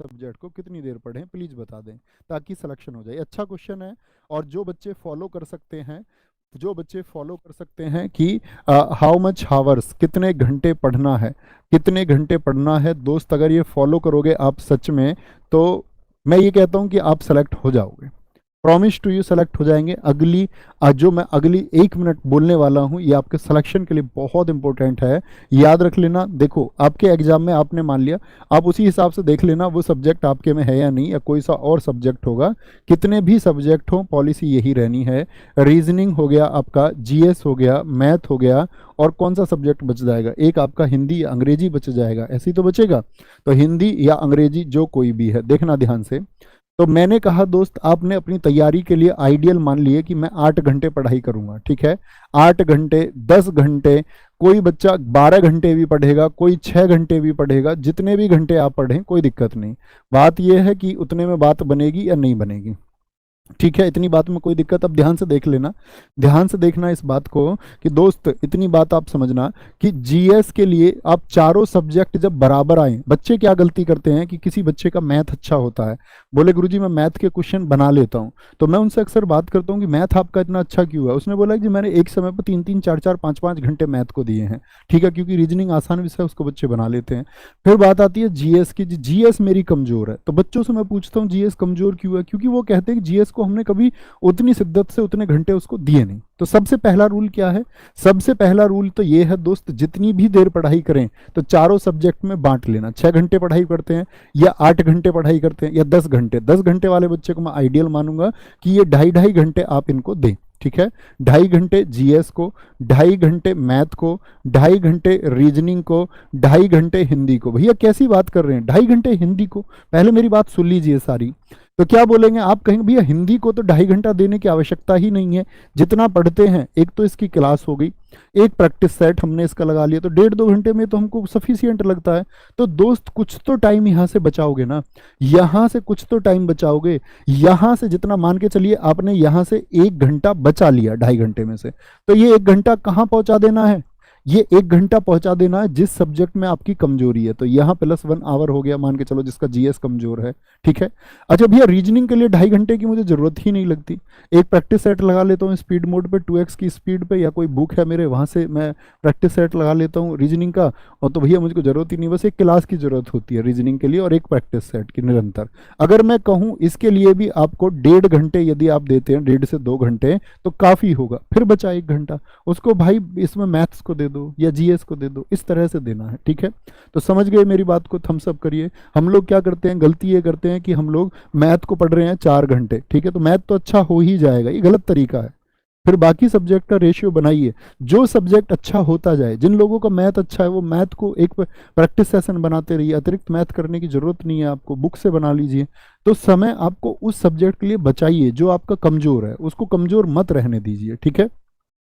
Subject को कितनी देर पढ़ें, प्लीज बता दें ताकि सिलेक्शन हो जाए। अच्छा क्वेश्चन है। और जो बच्चे फॉलो कर सकते हैं, जो बच्चे फॉलो कर सकते हैं कि हाउ मच हावर्स, कितने घंटे पढ़ना है, कितने घंटे पढ़ना है दोस्त, अगर ये फॉलो करोगे आप सच में, तो मैं ये कहता हूँ कि आप सेलेक्ट हो जाओगे। प्रॉमिस टू यू सेलेक्ट हो जाएंगे। जो मैं अगली 1 मिनट बोलने वाला हूँ ये आपके सिलेक्शन के लिए बहुत इंपॉर्टेंट है, याद रख लेना। देखो आपके एग्जाम में आपने मान लिया, आप उसी हिसाब से देख लेना वो सब्जेक्ट आपके में है या नहीं, या कोई सा और सब्जेक्ट होगा। कितने भी सब्जेक्ट हो पॉलिसी यही रहनी है। रीजनिंग हो गया आपका, जीएस हो गया, मैथ हो गया, और कौन सा सब्जेक्ट बच जाएगा, एक आपका हिंदी या अंग्रेजी बच जाएगा, ऐसे ही तो बचेगा। तो हिंदी या अंग्रेजी जो कोई भी है, देखना ध्यान से। तो मैंने कहा दोस्त आपने अपनी तैयारी के लिए आइडियल मान लिए कि मैं 8 घंटे पढ़ाई करूंगा, ठीक है। 8 घंटे, 10 घंटे, कोई बच्चा 12 घंटे भी पढ़ेगा, कोई 6 घंटे भी पढ़ेगा, जितने भी घंटे आप पढ़ें कोई दिक्कत नहीं। बात यह है कि उतने में बात बनेगी या नहीं बनेगी, ठीक है। इतनी बात में कोई दिक्कत, अब ध्यान से देख लेना, ध्यान से देखना इस बात को कि दोस्त इतनी बात आप समझना कि जीएस के लिए आप चारों सब्जेक्ट जब बराबर आए, बच्चे क्या गलती करते हैं कि किसी बच्चे का मैथ अच्छा होता है, बोले गुरुजी मैं मैथ के क्वेश्चन बना लेता हूं, तो मैं उनसे अक्सर बात करता हूं कि मैथ आपका इतना अच्छा क्यों है। उसने बोला कि मैंने एक समय पर 3-3, 4-4, 5-5 घंटे मैथ को दिए हैं, ठीक है, क्योंकि रीजनिंग आसान विषय उसको बच्चे बना लेते हैं। फिर बात आती है जीएस की, जीएस मेरी कमजोर है, तो बच्चों से मैं पूछता हूँ जीएस कमजोर क्यों है, क्योंकि वो कहते हैं कि जीएस को हमने कभी उतनी शिद्दत से उतने घंटे उसको दिए नहीं। तो सबसे पहला रूल क्या है, सबसे पहला रूल तो ये है दोस्त, जितनी भी देर पढ़ाई करें तो चारों सब्जेक्ट में बांट लेना। 6 घंटे पढ़ाई करते हैं या 8 घंटे पढ़ाई करते हैं या 10 घंटे, 10 घंटे वाले बच्चे को मैं आइडियल मानूंगा कि ये 2.5-2.5 घंटे आप इनको दें, ठीक है। 2.5 घंटे जीएस को, 2.5 घंटे मैथ को, 2.5 घंटे रीजनिंग को, 2.5 घंटे हिंदी को। भैया कैसी बात कर रहे हैं, 2.5 घंटे हिंदी को, पहले मेरी बात सुन लीजिए सारी। तो क्या बोलेंगे आप, कहेंगे भैया हिंदी को तो 2.5 घंटा देने की आवश्यकता ही नहीं है, जितना पढ़ते हैं, एक तो इसकी क्लास हो गई, एक प्रैक्टिस सेट हमने इसका लगा लिया, तो 1.5-2 घंटे में तो हमको सफिशियंट लगता है। तो दोस्त कुछ तो टाइम यहाँ से बचाओगे ना, यहाँ से कुछ तो टाइम बचाओगे। यहाँ से जितना मान के चलिए आपने यहाँ से 1 घंटा बचा लिया 2.5 घंटे में से, तो ये 1 घंटा कहाँ पहुंचा देना है, ये 1 घंटा पहुंचा देना है जिस सब्जेक्ट में आपकी कमजोरी है। तो यहाँ +1 आवर हो गया, मान के चलो जिसका जीएस कमजोर है, ठीक है। अच्छा भैया रीजनिंग के लिए 2.5 घंटे की मुझे जरूरत ही नहीं लगती, एक प्रैक्टिस सेट लगा लेता हूँ स्पीड मोड पे 2x की स्पीड पे, या कोई बुक है मेरे वहां से मैं प्रैक्टिस सेट लगा लेता हूँ रीजनिंग का, और तो भैया मुझको जरूरत ही नहीं, बस एक क्लास की जरूरत होती है रीजनिंग के लिए और एक प्रैक्टिस सेट की निरंतर। अगर मैं कहूँ इसके लिए भी आपको 1.5 घंटे यदि आप देते हैं, 1.5 से 2 घंटे, तो काफी होगा। फिर बचा 1 घंटा, उसको भाई इसमें मैथ्स को दे दो या जीएस को दे दो, इस तरह से देना है, ठीक है। तो समझ गए मेरी बात को, थम्स अप करिए। हम लोग क्या करते हैं, गलती ये करते हैं कि हम लोग मैथ को पढ़ रहे हैं 4 घंटे, ठीक है, तो मैथ तो अच्छा हो ही जाएगा, ये गलत तरीका है। फिर बाकी सब्जेक्ट का रेशियो बनाइए, जो सब्जेक्ट अच्छा होता जाए, जिन लोगों का मैथ अच्छा है वो मैथ को एक प्रैक्टिस सेशन बनाते रहिए, अतिरिक्त मैथ करने की जरूरत नहीं है आपको, बुक से बना लीजिए। तो समय आपको उस सब्जेक्ट के लिए बचाइए जो आपका कमजोर है, उसको कमजोर मत रहने दीजिए, ठीक है।